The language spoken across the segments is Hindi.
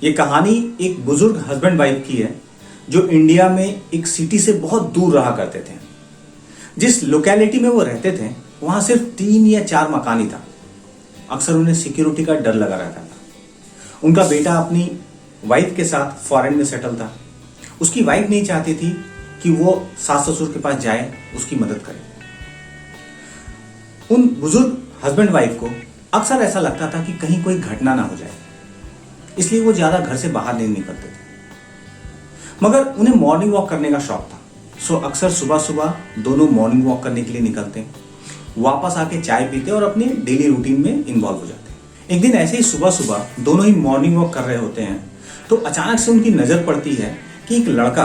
ये कहानी एक बुजुर्ग हस्बैंड वाइफ की है जो इंडिया में एक सिटी से बहुत दूर रहा करते थे। जिस लोकेलिटी में वो रहते थे वहां सिर्फ 3 या 4 मकान ही था। अक्सर उन्हें सिक्योरिटी का डर लगा रहता था। उनका बेटा अपनी वाइफ के साथ फॉरेन में सेटल था। उसकी वाइफ नहीं चाहती थी कि वो सास ससुर के पास जाए, उसकी मदद करे। उन बुजुर्ग हस्बैंड वाइफ को अक्सर ऐसा लगता था कि कहीं कोई घटना ना हो जाए, इसलिए वो ज्यादा घर से बाहर नहीं निकलते थे। मगर उन्हें मॉर्निंग वॉक करने का शौक था। सो अक्सर सुबह सुबह दोनों मॉर्निंग वॉक करने के लिए निकलते, वापस आके चाय पीते और अपने डेली रूटीन में इन्वॉल्व हो जाते। एक दिन ऐसे ही सुबह सुबह दोनों ही मॉर्निंग वॉक कर रहे होते हैं तो अचानक से उनकी नजर पड़ती है कि एक लड़का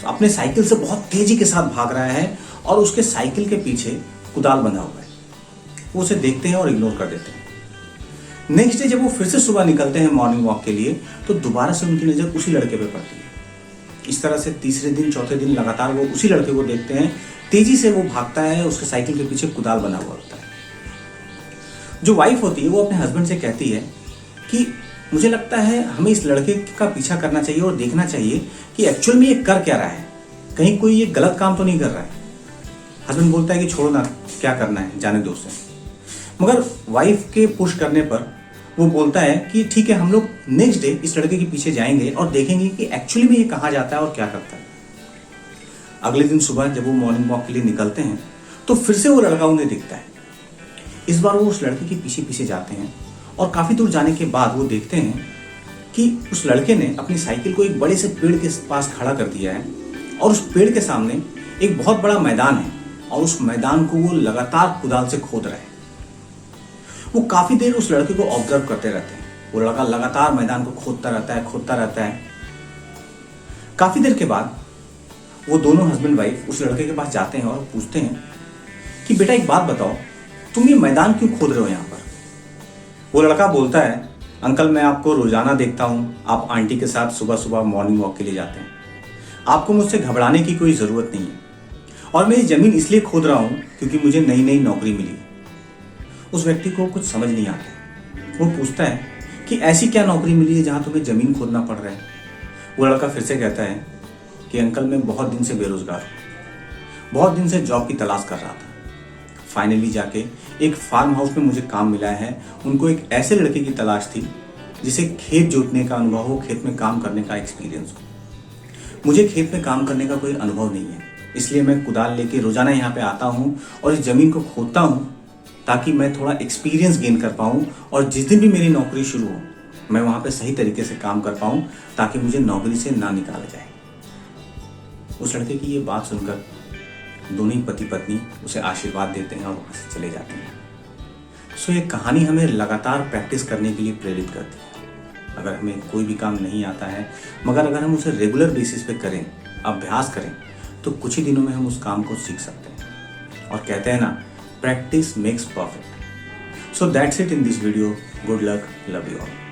अपने साइकिल से बहुत तेजी के साथ भाग रहा है और उसके साइकिल के पीछे कुदाल बंधा हुआ है। वो उसे देखते हैं और इग्नोर कर देते हैं। नेक्स्ट डे जब वो फिर से सुबह निकलते हैं मॉर्निंग वॉक के लिए तो दोबारा से उनकी नजर उसी लड़के पे पड़ती है। इस तरह से तीसरे दिन चौथे दिन लगातार वो उसी लड़के को देखते हैं। तेजी से वो भागता है, उसके साइकिल के पीछे कुदाल बना हुआ होता है। जो वाइफ होती है वो अपने हस्बैंड से कहती है कि मुझे लगता है हमें इस लड़के का पीछा करना चाहिए और देखना चाहिए कि एक्चुअल में ये कर क्या रहा है, कहीं कोई ये गलत काम तो नहीं कर रहा है। हस्बैंड बोलता है कि छोड़ो ना, क्या करना है, जाने दो उसे। मगर वाइफ के पुश करने पर वो बोलता है कि ठीक है, हम लोग नेक्स्ट डे इस लड़के के पीछे जाएंगे और देखेंगे कि एक्चुअली में ये कहाँ जाता है और क्या करता है। अगले दिन सुबह जब वो मॉर्निंग वॉक के लिए निकलते हैं तो फिर से वो लड़का उन्हें दिखता है। इस बार वो उस लड़के के पीछे पीछे जाते हैं और काफी दूर जाने के बाद वो देखते हैं कि उस लड़के ने अपनी साइकिल को एक बड़े से पेड़ के पास खड़ा कर दिया है और उस पेड़ के सामने एक बहुत बड़ा मैदान है और उस मैदान को वो लगातार कुदाल से खोद रहा है। वो काफी देर उस लड़के को ऑब्जर्व करते रहते हैं। वो लड़का लगातार मैदान को खोदता रहता है। काफी देर के बाद वो दोनों हस्बैंड वाइफ उस लड़के के पास जाते हैं और पूछते हैं कि बेटा एक बात बताओ, तुम ये मैदान क्यों खोद रहे हो यहाँ पर? वो लड़का बोलता है, अंकल मैं आपको रोजाना देखता हूँ, आप आंटी के साथ सुबह सुबह मॉर्निंग वॉक के लिए जाते हैं। आपको मुझसे घबराने की कोई जरूरत नहीं है और मैं ये जमीन इसलिए खोद रहा हूँ क्योंकि मुझे नई नई नौकरी मिली। उस व्यक्ति को कुछ समझ नहीं आता। वो पूछता है कि ऐसी क्या नौकरी मिली है जहां तुम्हें जमीन खोदना पड़ रहा है? वो लड़का फिर से कहता है कि अंकल मैं बहुत दिन से बेरोजगार हूं, बहुत दिन से जॉब की तलाश कर रहा था। फाइनली जाके एक फार्म हाउस में मुझे काम मिला है। उनको एक ऐसे लड़के की तलाश थी जिसे खेत जोतने का अनुभव हो, खेत में काम करने का एक्सपीरियंस हो। मुझे खेत में काम करने का कोई अनुभव नहीं है, इसलिए मैं कुदाल लेके रोजाना यहाँ पे आता हूँ और इस जमीन को खोदता हूँ ताकि मैं थोड़ा एक्सपीरियंस गेन कर पाऊँ और जिस दिन भी मेरी नौकरी शुरू हो मैं वहाँ पे सही तरीके से काम कर पाऊँ ताकि मुझे नौकरी से ना निकाला जाए। उस लड़के की ये बात सुनकर दोनों ही पति पत्नी उसे आशीर्वाद देते हैं और वहाँ से चले जाते हैं। सो ये कहानी हमें लगातार प्रैक्टिस करने के लिए प्रेरित करती है। अगर हमें कोई भी काम नहीं आता है मगर अगर हम उसे रेगुलर बेसिस पे करें, अभ्यास करें, तो कुछ ही दिनों में हम उस काम को सीख सकते हैं। और कहते हैं ना, practice makes perfect. So that's it in this video. Good luck. Love you all.